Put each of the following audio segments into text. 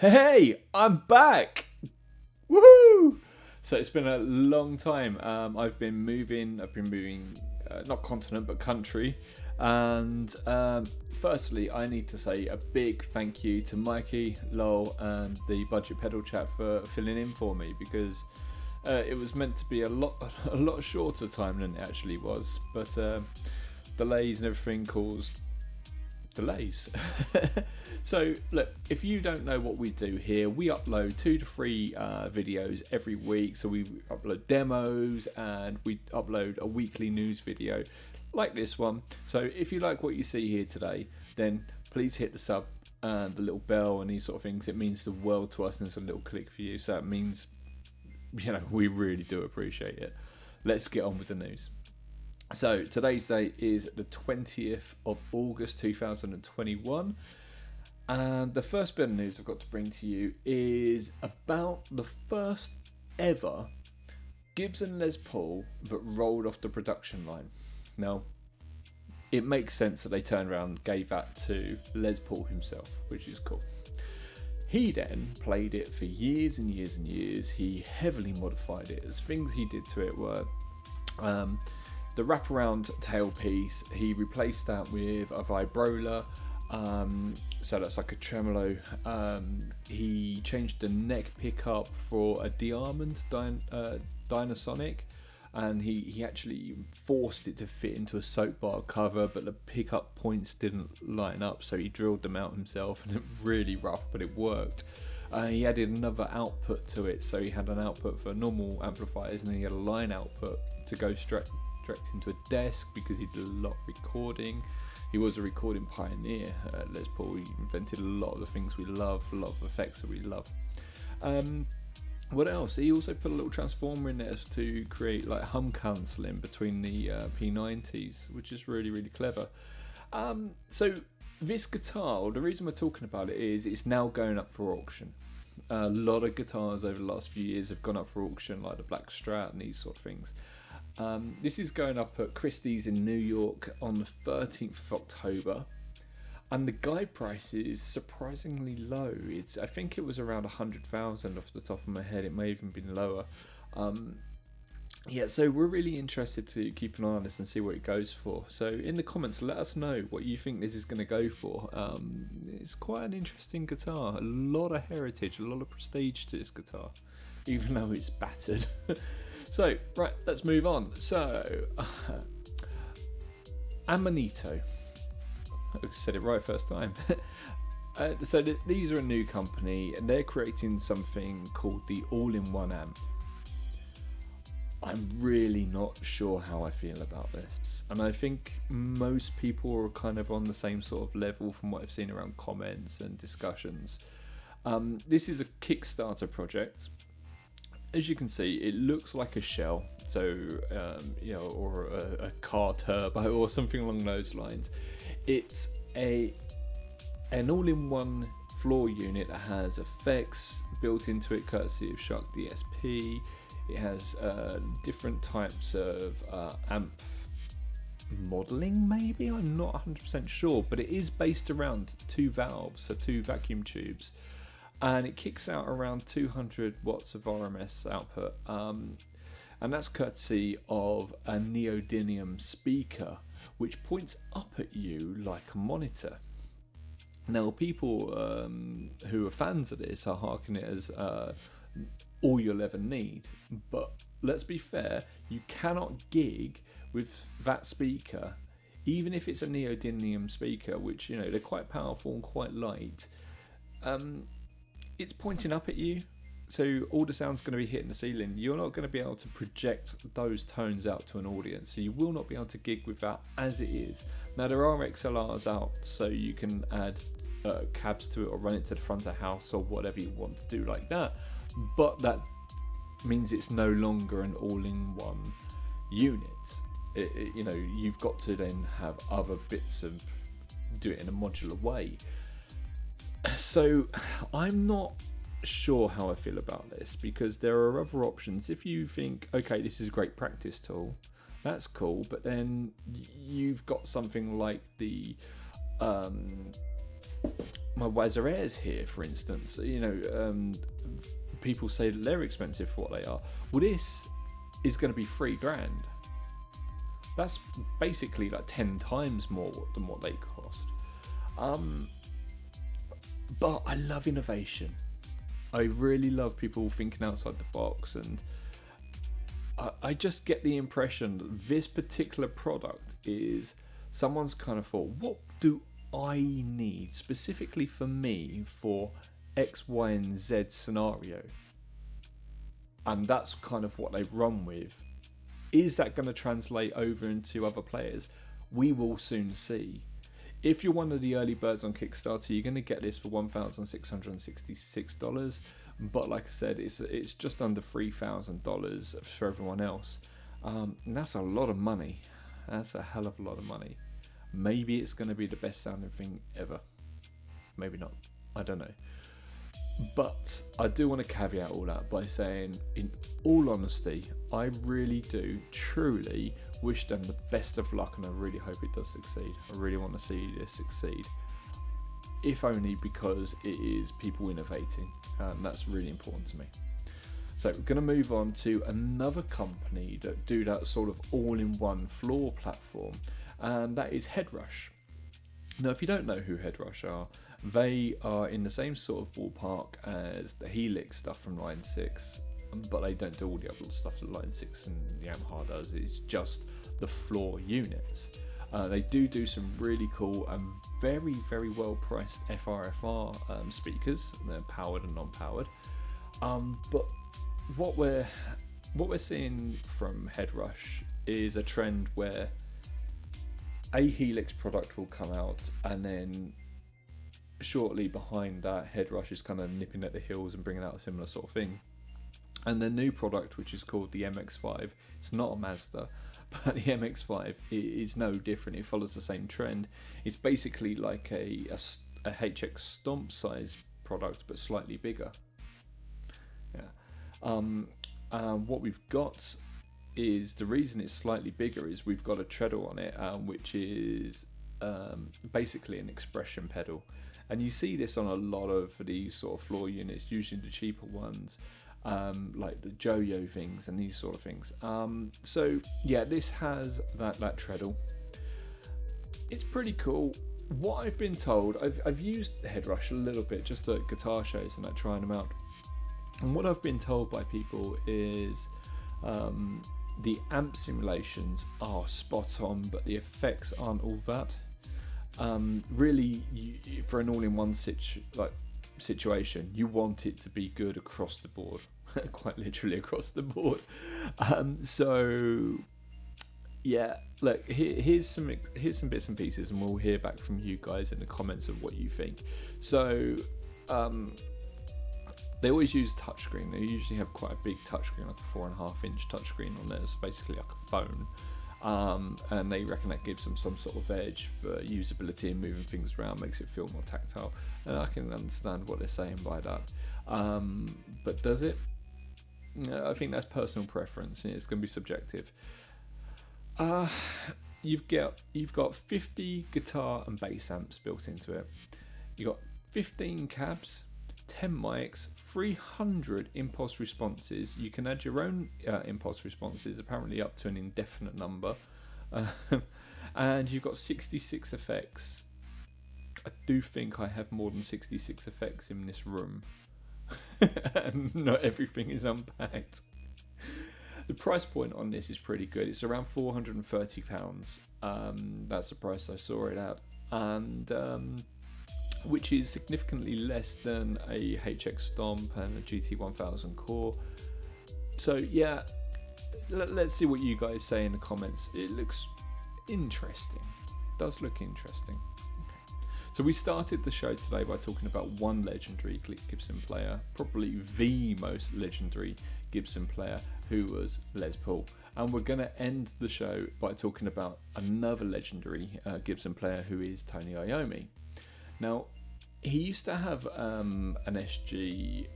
Hey, I'm back! Woohoo! So it's been a long time. I've been moving, not continent, but country. And firstly, I need to say a big thank you to Mikey, Lowell, and the Budget Pedal Chat for filling in for me, because it was meant to be a lot shorter time than it actually was. But delays and everything caused delays. So look, if you don't know what we do here, we upload 2 to 3 videos every week. So we upload demos and we upload a weekly news video like this one. So if you like what you see here today, then please hit the sub and the little bell and these sort of things. It means the world to us, and it's a little click for you, so it means, you know, we really do appreciate it. Let's get on with the news. So today's date is the 20th of August 2021, and the first bit of news I've got to bring to you is about the first ever Gibson Les Paul that rolled off the production line. Now, it makes sense that they turned around and gave that to Les Paul himself, which is cool. He then played it for years and years and years. He heavily modified it. As things he did to it were the wraparound tailpiece. He replaced that with a vibrola, so that's like a tremolo. He changed the neck pickup for a Diamond Dynasonic, and he actually forced it to fit into a soap bar cover, but the pickup points didn't line up, so he drilled them out himself, and it was really rough, but it worked. He added another output to it, so he had an output for normal amplifiers, and then he had a line output to go straight into a desk, because he did a lot of recording. He was a recording pioneer, Les Paul. He invented a lot of the things we love, a lot of effects that we love. What else? He also put a little transformer in there to create like hum cancelling between the P90s, which is really, really clever. So this guitar, the reason we're talking about it is it's now going up for auction. A lot of guitars over the last few years have gone up for auction, like the Black Strat and these sort of things. This is going up at Christie's in New York on the 13th of October, and the guide price is surprisingly low. I think it was around 100,000 off the top of my head. It may have even been lower. Yeah, so we're really interested to keep an eye on this and see what it goes for. So in the comments, let us know what you think this is going to go for. It's quite an interesting guitar. A lot of heritage, a lot of prestige to this guitar, even though it's battered. So, right, let's move on. So, Amanito. I said it right first time. These are a new company, and they're creating something called the All-in-One Amp. I'm really not sure how I feel about this, and I think most people are kind of on the same sort of level from what I've seen around comments and discussions. This is a Kickstarter project. As you can see, it looks like a shell, so you know, or a car turbo or something along those lines. It's an all-in-one floor unit that has effects built into it, courtesy of Shark DSP. It has different types of amp modelling, maybe? I'm not 100% sure, but it is based around 2 valves, so 2 vacuum tubes. And it kicks out around 200 watts of RMS output, and that's courtesy of a neodymium speaker, which points up at you like a monitor. Now, people who are fans of this are harking it as all you'll ever need, but let's be fair, you cannot gig with that speaker, even if it's a neodymium speaker, which, you know, they're quite powerful and quite light. It's pointing up at you, so all the sound's going to be hitting the ceiling. You're not going to be able to project those tones out to an audience, so you will not be able to gig with that as it is. Now, there are XLRs out, so you can add cabs to it or run it to the front of house or whatever you want to do like that, but that means it's no longer an all-in-one unit. You know, you've got to then have other bits of do it in a modular way. So I'm not sure how I feel about this, because there are other options. If you think, okay, this is a great practice tool, that's cool, but then you've got something like the my Wazeraires here, for instance. People say that they're expensive for what they are. Well, this is going to be $3,000. That's basically like 10 times more than what they cost. But I love innovation. I really love people thinking outside the box, and I just get the impression that this particular product is someone's kind of thought, what do I need specifically for me for X, Y, and Z scenario? And that's kind of what they've run with. Is that going to translate over into other players? We will soon see. If you're one of the early birds on Kickstarter, you're going to get this for $1,666. But like I said, it's just under $3,000 for everyone else. And that's a lot of money. That's a hell of a lot of money. Maybe it's going to be the best sounding thing ever. Maybe not. I don't know. But I do want to caveat all that by saying, in all honesty, I really do truly wish them the best of luck, and I really hope it does succeed. I really want to see this succeed, if only because it is people innovating, and that's really important to me. So we're going to move on to another company that do that sort of all-in-one floor platform, and that is Headrush. Now, if you don't know who Headrush are, they are in the same sort of ballpark as the Helix stuff from Line 6, but they don't do all the other stuff that Line 6 and the Yamaha does. It's just the floor units. They do some really cool and very, very well priced FRFR speakers. They're powered and non-powered. But what we're seeing from Headrush is a trend where a Helix product will come out, and then shortly behind that, Headrush is kind of nipping at the heels and bringing out a similar sort of thing. And the new product, which is called the MX-5, it's not a Mazda, but the MX-5 is no different. It follows the same trend. It's basically like a HX Stomp size product, but slightly bigger. Yeah. What we've got is, the reason it's slightly bigger is we've got a treadle on it, which is basically an expression pedal. And you see this on a lot of these sort of floor units, usually the cheaper ones, like the Joyo things and these sort of things. So yeah, this has that treadle. It's pretty cool. What I've been told, I've used Headrush a little bit just at guitar shows and trying them out. And what I've been told by people is the amp simulations are spot on, but the effects aren't all that. Really, for an all-in-one situation, you want it to be good across the board, quite literally across the board. So yeah, look, here's some bits and pieces, and we'll hear back from you guys in the comments of what you think. So they always use touchscreen. They usually have quite a big touchscreen, like a 4.5-inch touchscreen on there. It's basically like a phone. And they reckon that gives them some sort of edge for usability and moving things around, makes it feel more tactile. And I can understand what they're saying by that. But does it? I think that's personal preference, and it's going to be subjective. You've got 50 guitar and bass amps built into it. You've got 15 cabs, 10 mics, 300 impulse responses. You can add your own impulse responses, apparently up to an indefinite number. And you've got 66 effects. I do think I have more than 66 effects in this room. And not everything is unpacked. The price point on this is pretty good. It's around £430. That's the price I saw it at. And which is significantly less than a HX Stomp and a GT1000 Core. So yeah, let's see what you guys say in the comments. It looks interesting. It does look interesting. Okay. So we started the show today by talking about one legendary Gibson player, probably the most legendary Gibson player, who was Les Paul. And we're going to end the show by talking about another legendary Gibson player, who is Tony Iommi. Now, he used to have an SG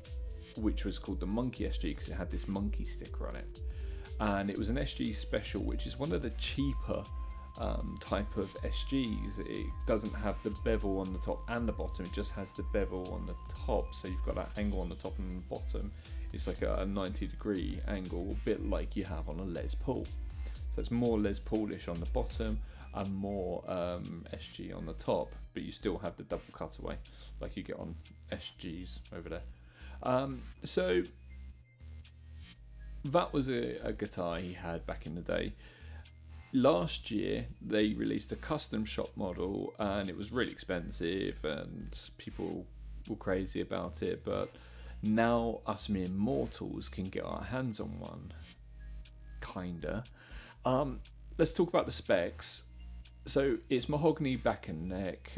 which was called the Monkey SG because it had this monkey sticker on it. And it was an SG Special, which is one of the cheaper type of SGs. It doesn't have the bevel on the top and the bottom, it just has the bevel on the top, so you've got that angle on the top and the bottom. It's like a 90-degree angle, a bit like you have on a Les Paul. So it's more Les Paulish on the bottom and more SG on the top, but you still have the double cutaway like you get on SGs over there. So that was a guitar he had back in the day. Last year they released a custom shop model and it was really expensive and people were crazy about it, but now us mere mortals can get our hands on one, kinda. Let's talk about the specs. So it's mahogany back and neck,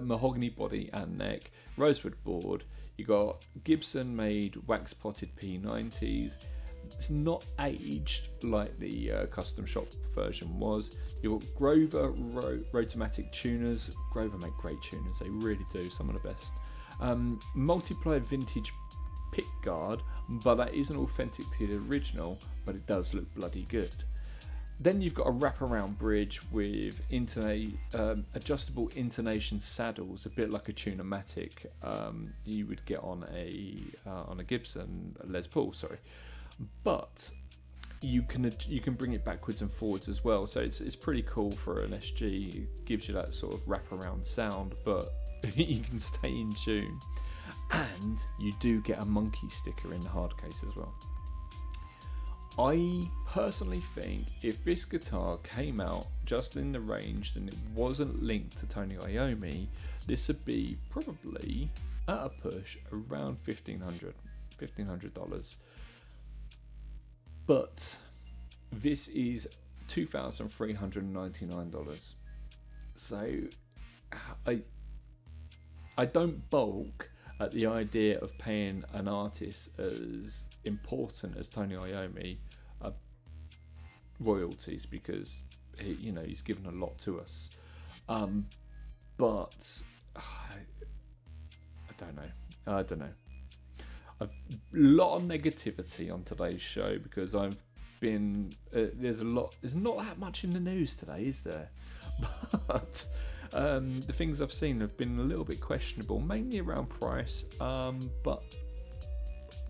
mahogany body and neck, rosewood board. You got Gibson made wax potted P90s. It's not aged like the custom shop version was. You've got Grover Rotomatic tuners. Grover make great tuners, they really do, some of the best. Multiplied vintage pick guard, but that isn't authentic to the original, but it does look bloody good. Then you've got a wraparound bridge with adjustable intonation saddles, a bit like a Tune-o-matic you would get on a Gibson Les Paul, sorry. But you can bring it backwards and forwards as well, so it's pretty cool for an SG. It gives you that sort of wraparound sound, but you can stay in tune, and you do get a monkey sticker in the hard case as well. I personally think if this guitar came out just in the range and it wasn't linked to Tony Iommi, this would be probably at a push around $1,500. But this is $2,399. So I don't balk at the idea of paying an artist as important as Tony Iommi royalties, because he's given a lot to us. But I don't know. A lot of negativity on today's show because I've been there's not that much in the news today, is there? But the things I've seen have been a little bit questionable, mainly around price. But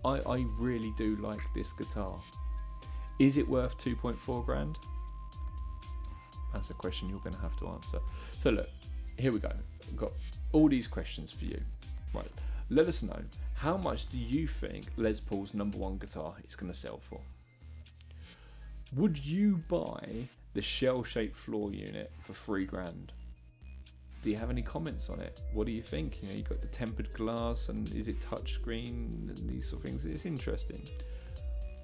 I really do like this guitar. Is it worth 2.4 grand? That's a question you're going to have to answer. So look, here we go. I've got all these questions for you. Right, let us know, how much do you think Les Paul's #1 guitar is going to sell for? Would you buy the shell-shaped floor unit for 3 grand? Do you have any comments on it? What do you think? You've got the tempered glass, and is it touchscreen and these sort of things? It's interesting.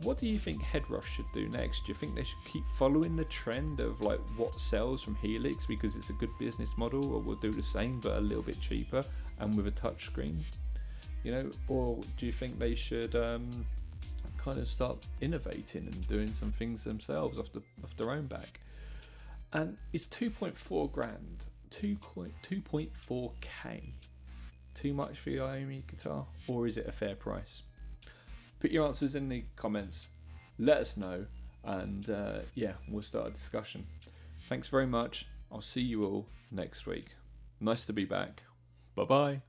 What do you think Headrush should do next? Do you think they should keep following the trend of like what sells from Helix because it's a good business model, or will do the same but a little bit cheaper and with a touchscreen? Or do you think they should kind of start innovating and doing some things themselves off their own back? And it's 2.4 grand, 2.4k too much for the Iommi guitar, or is it a fair price? Put your answers in the comments, let us know, and we'll start a discussion. Thanks very much. I'll see you all next week. Nice to be back. Bye bye.